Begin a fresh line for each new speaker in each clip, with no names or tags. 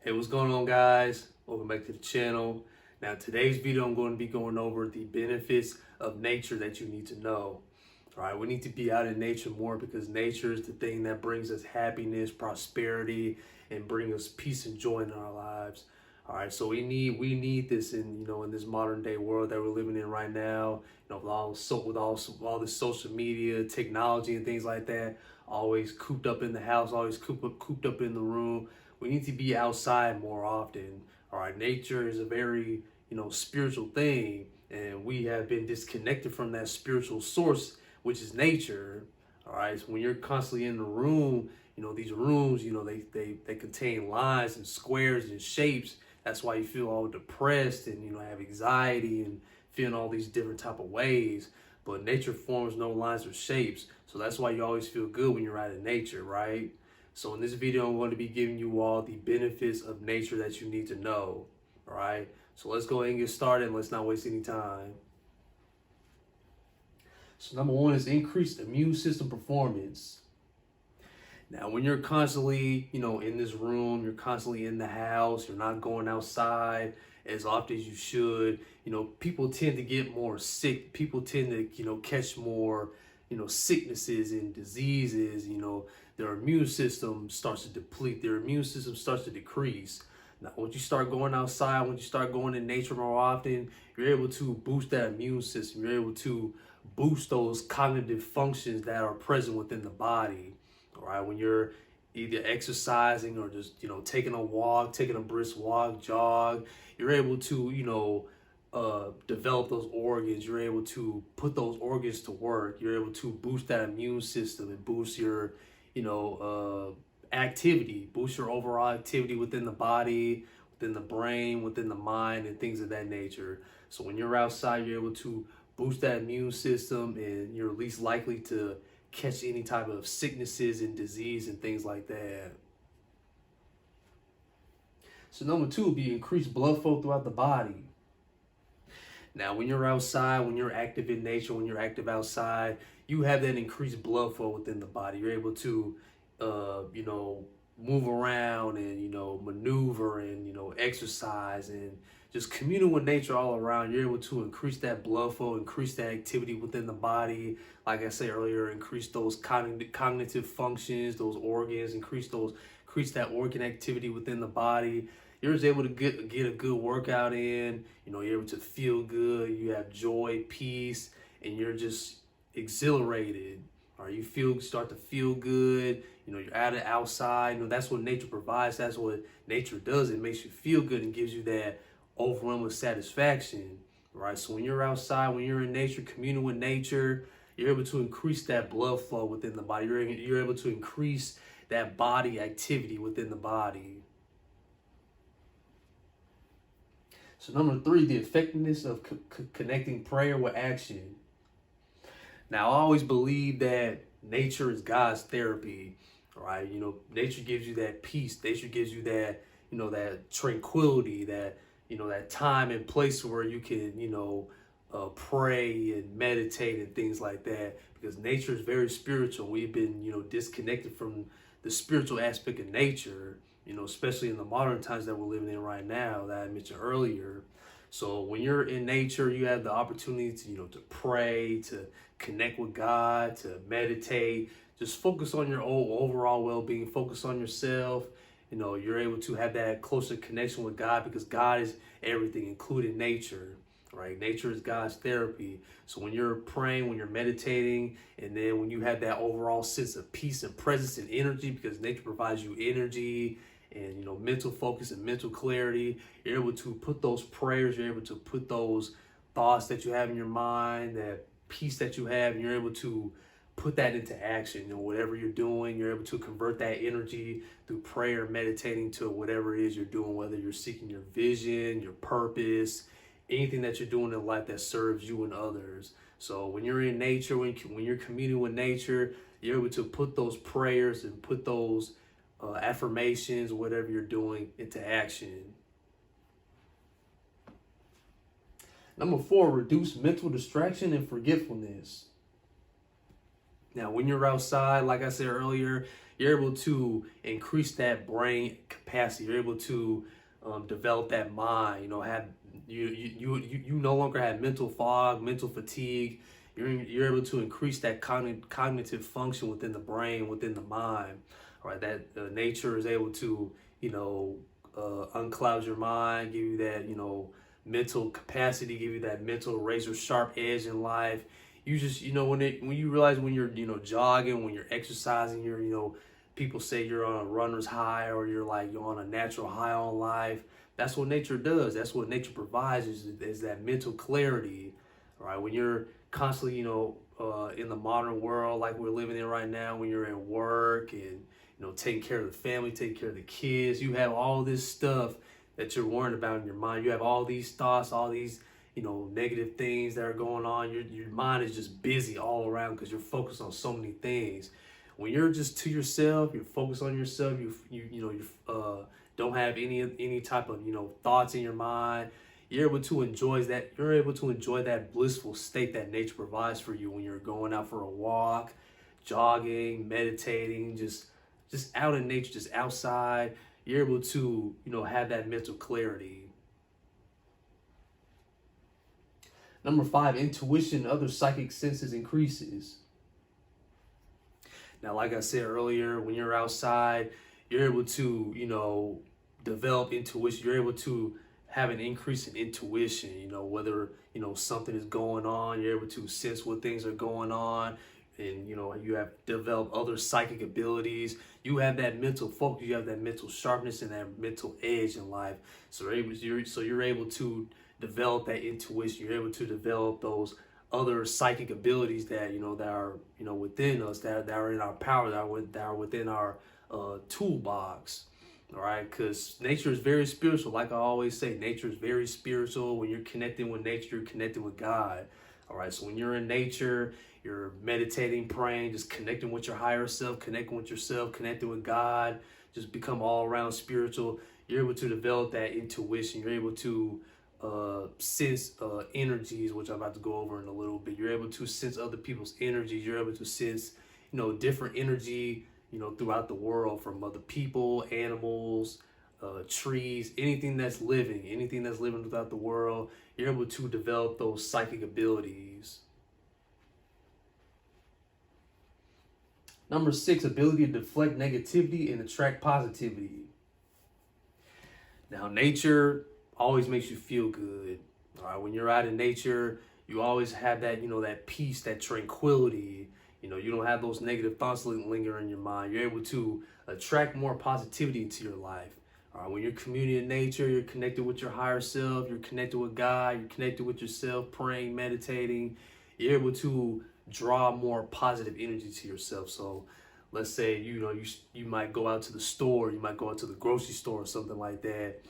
Hey, what's going on, guys? Welcome back to the channel. Now, today's video, I'm going to be going over the benefits of nature that you need to know. All right, we need to be out in nature more because nature is the thing that brings us happiness, prosperity, and bring us peace and joy in our lives. All right, so we need this in this modern day world that we're living in right now. With all this social media, technology, and things like that. Always cooped up in the house, always cooped up in the room. We need to be outside more often. All right, nature is a very spiritual thing, and we have been disconnected from that spiritual source, which is nature. All right, so when you're constantly in the room, these rooms, they contain lines and squares and shapes. That's why you feel all depressed and have anxiety and feeling all these different type of ways. But nature forms no lines or shapes, so that's why you always feel good when you're out in nature, right? So in this video, I'm going to be giving you all the benefits of nature that you need to know. All right. So let's go ahead and get started. And let's not waste any time. So number one is increased immune system performance. Now, when you're constantly, in this room, you're constantly in the house, you're not going outside as often as you should, people tend to get more sick. People tend to, catch more, sicknesses and diseases, their immune system starts to deplete, their immune system starts to decrease. Now, once you start going outside, once you start going in nature more often, you're able to boost that immune system. You're able to boost those cognitive functions that are present within the body. All right, when you're either exercising or just taking a walk, taking a brisk walk, jog, you're able to develop those organs. You're able to put those organs to work. You're able to boost that immune system and boost your activity, boost your overall activity within the body, within the brain, within the mind, and things of that nature. So when you're outside, you're able to boost that immune system, and you're least likely to catch any type of sicknesses and disease and things like that. So number two would be increased blood flow throughout the body. Now, when you're outside, when you're active in nature, when you're active outside, you have that increased blood flow within the body. You're able to, move around and, maneuver and, exercise and just communing with nature all around. You're able to increase that blood flow, increase that activity within the body. Like I said earlier, increase those cognitive functions, those organs, increase that organ activity within the body. You're just able to get a good workout in. You're able to feel good. You have joy, peace, and you're just exhilarated. Or start to feel good. You're outside. That's what nature provides. That's what nature does. It makes you feel good and gives you that overwhelming satisfaction. Right. So when you're outside, when you're in nature, communing with nature, you're able to increase that blood flow within the body. You're able to increase that body activity within the body. So number three, the effectiveness of connecting prayer with action. Now, I always believe that nature is God's therapy, right? Nature gives you that peace. Nature gives you that, that tranquility, that time and place where you can, pray and meditate and things like that. Because nature is very spiritual. We've been, disconnected from the spiritual aspect of nature, especially in the modern times that we're living in right now that I mentioned earlier. So when you're in nature, you have the opportunity to, to pray, to connect with God, to meditate, just focus on your overall well-being, focus on yourself. You're able to have that closer connection with God because God is everything, including nature, right? Nature is God's therapy. So when you're praying, when you're meditating, and then when you have that overall sense of peace and presence and energy, because nature provides you energy and mental focus and mental clarity, you're able to put those prayers, you're able to put those thoughts that you have in your mind, that peace that you have, and you're able to put that into action. Whatever you're doing, you're able to convert that energy through prayer, meditating to whatever it is you're doing, whether you're seeking your vision, your purpose, anything that you're doing in life that serves you and others. So when you're in nature, when you're communing with nature, you're able to put those prayers and put those affirmations, whatever you're doing, into action. Number four, reduce mental distraction and forgetfulness. Now, when you're outside, like I said earlier, you're able to increase that brain capacity. You're able to develop that mind. Have you no longer have mental fog, mental fatigue. You're able to increase that cognitive function within the brain, within the mind. All right, that nature is able to uncloud your mind, give you that mental capacity, give you that mental razor sharp edge in life. You just when you realize when you're jogging, when you're exercising, people say you're on a runner's high, or you're on a natural high on life. That's what nature does. That's what nature provides is that mental clarity. All right, when you're constantly in the modern world like we're living in right now, when you're at work and taking care of the family, taking care of the kids, you have all this stuff that you're worrying about in your mind. You have all these thoughts, all these negative things that are going on. Your mind is just busy all around because you're focused on so many things. When you're just to yourself, you're focused on yourself. You don't have any type of thoughts in your mind. You're able to enjoy that. You're able to enjoy that blissful state that nature provides for you when you're going out for a walk, jogging, meditating, just out in nature, just outside. You're able to have that mental clarity. Number 5, intuition, other psychic senses increases. Now, like I said earlier, when you're outside, you're able to, develop intuition. You're able to have an increase in intuition, whether, something is going on, you're able to sense what things are going on, and, you have developed other psychic abilities. You have that mental focus, you have that mental sharpness and that mental edge in life. So you're able to develop that intuition. You're able to develop those other psychic abilities that that are within us, that are in our power, that are within our toolbox. All right, because nature is very spiritual. Like I always say, nature is very spiritual. When you're connecting with nature, you're connecting with God. All right, so when you're in nature, you're meditating, praying, just connecting with your higher self, connecting with yourself, connecting with God, just become all around spiritual. You're able to develop that intuition. You're able to sense energies, which I'm about to go over in a little bit. You're able to sense other people's energies. You're able to sense, different energy, throughout the world, from other people, animals, trees, anything that's living throughout the world. You're able to develop those psychic abilities. Number 6, ability to deflect negativity and attract positivity. Now, nature always makes you feel good. All right, when you're out in nature, you always have that, that peace, that tranquility. You don't have those negative thoughts linger in your mind. You're able to attract more positivity into your life. All right, when you're communing in nature, you're connected with your higher self, you're connected with God, you're connected with yourself, praying, meditating. You're able to draw more positive energy to yourself. So let's say, you might go out to the store, you might go out to the grocery store or something like that,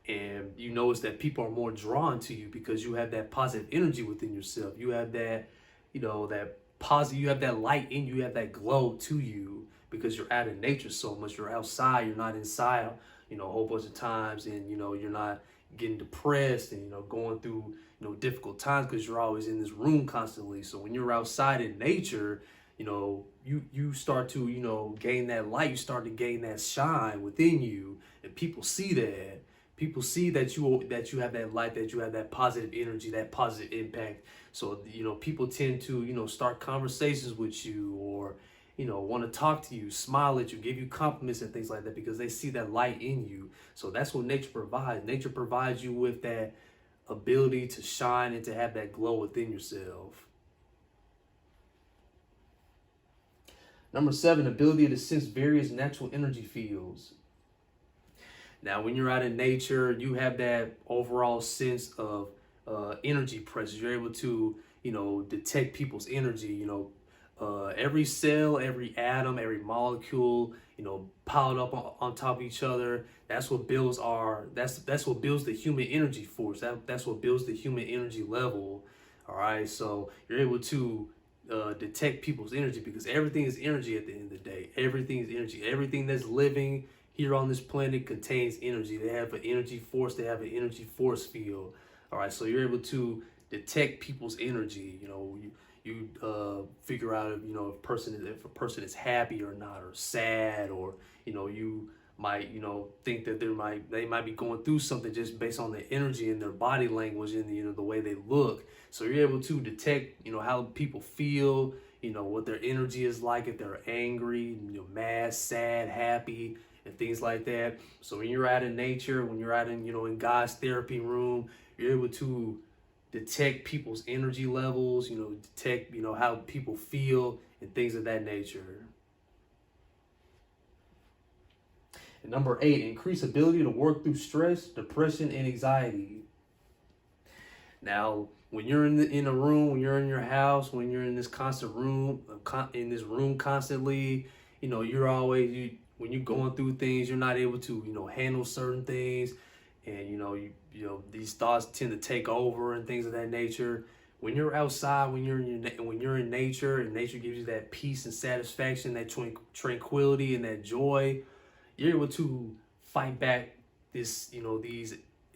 and you notice that people are more drawn to you because you have that positive energy within yourself. You have that, that positive, you have that light in you, you have that glow to you because you're out in nature so much. You're outside, you're not inside, a whole bunch of times, and, you're not getting depressed and, going through, difficult times because you're always in this room constantly. So when you're outside in nature, you start to, gain that light, you start to gain that shine within you, and people see that. People see that you have that light, that you have that positive energy, that positive impact. So, people tend to, start conversations with you, or, want to talk to you, smile at you, give you compliments and things like that because they see that light in you. So that's what nature provides. Nature provides you with that ability to shine and to have that glow within yourself. Number 7, ability to sense various natural energy fields. Now, when you're out in nature, you have that overall sense of energy presence. You're able to, detect people's energy. Every cell, every atom, every molecule, piled up on top of each other. That's what builds that's what builds the human energy force. That's what builds the human energy level. All right, so you're able to detect people's energy because everything is energy at the end of the day. Everything is energy. Everything that's living here on this planet contains energy. They have an energy force. They have an energy force field. All right, so you're able to detect people's energy. you figure out if if a person is happy or not, or sad, or you might think that they might be going through something just based on the energy and their body language and the way they look. So you're able to detect how people feel, what their energy is like, if they're angry, mad, sad, happy, and things like that. So when you're out in nature, when you're out in God's therapy room, you're able to detect people's energy levels, detect how people feel and things of that nature. And number 8, increase ability to work through stress, depression, and anxiety. Now, when you're in a room, when you're in your house, when you're in this constant room, constantly, you're always when you're going through things, you're not able to handle certain things, and these thoughts tend to take over and things of that nature. When you're outside, when you're in nature, and nature gives you that peace and satisfaction, that tranquility and that joy, you're able to fight back these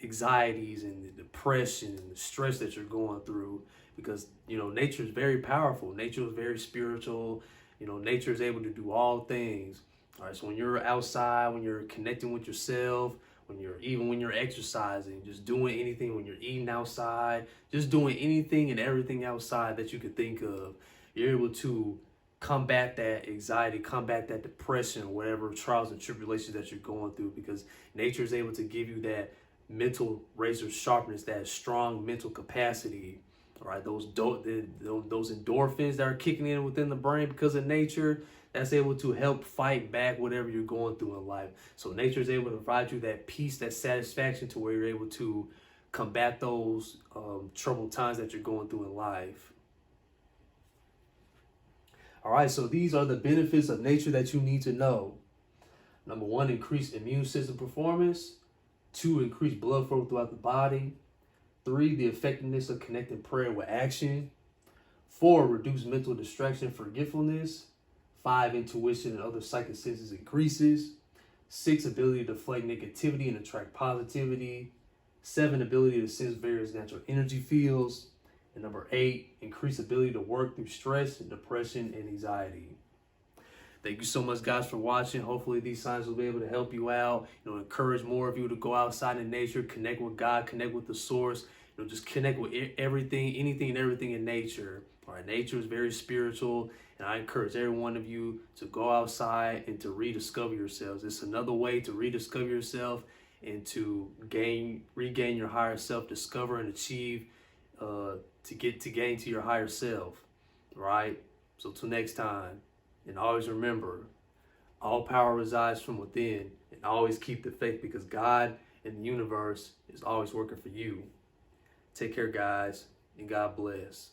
anxieties and the depression and the stress that you're going through, because nature is very powerful. Nature is very spiritual. Nature is able to do all things. All right, so when you're outside, when you're connecting with yourself, when you're exercising, just doing anything, when you're eating outside, just doing anything and everything outside that you could think of, you're able to combat that anxiety, combat that depression, whatever trials and tribulations that you're going through, because nature is able to give you that mental razor sharpness, that strong mental capacity. All right, those endorphins that are kicking in within the brain because of nature, that's able to help fight back whatever you're going through in life. So nature is able to provide you that peace, that satisfaction, to where you're able to combat those troubled times that you're going through in life. All right, so these are the benefits of nature that you need to know. Number 1, increase immune system performance. 2, increase blood flow throughout the body. 3, the effectiveness of connecting prayer with action. 4, reduce mental distraction, forgetfulness. 5, intuition and other psychic senses increases. 6, ability to deflect negativity and attract positivity. 7, ability to sense various natural energy fields. And number 8, increase ability to work through stress and depression and anxiety. Thank you so much, guys, for watching. Hopefully these signs will be able to help you out, encourage more of you to go outside in nature, connect with God, connect with the source, just connect with everything, anything and everything in nature. All right, nature is very spiritual, and I encourage every one of you to go outside and to rediscover yourselves. It's another way to rediscover yourself and to regain your higher self, discover and achieve, to gain to your higher self. Right? So till next time. And always remember, all power resides from within, and always keep the faith, because God and the universe is always working for you. Take care, guys, and God bless.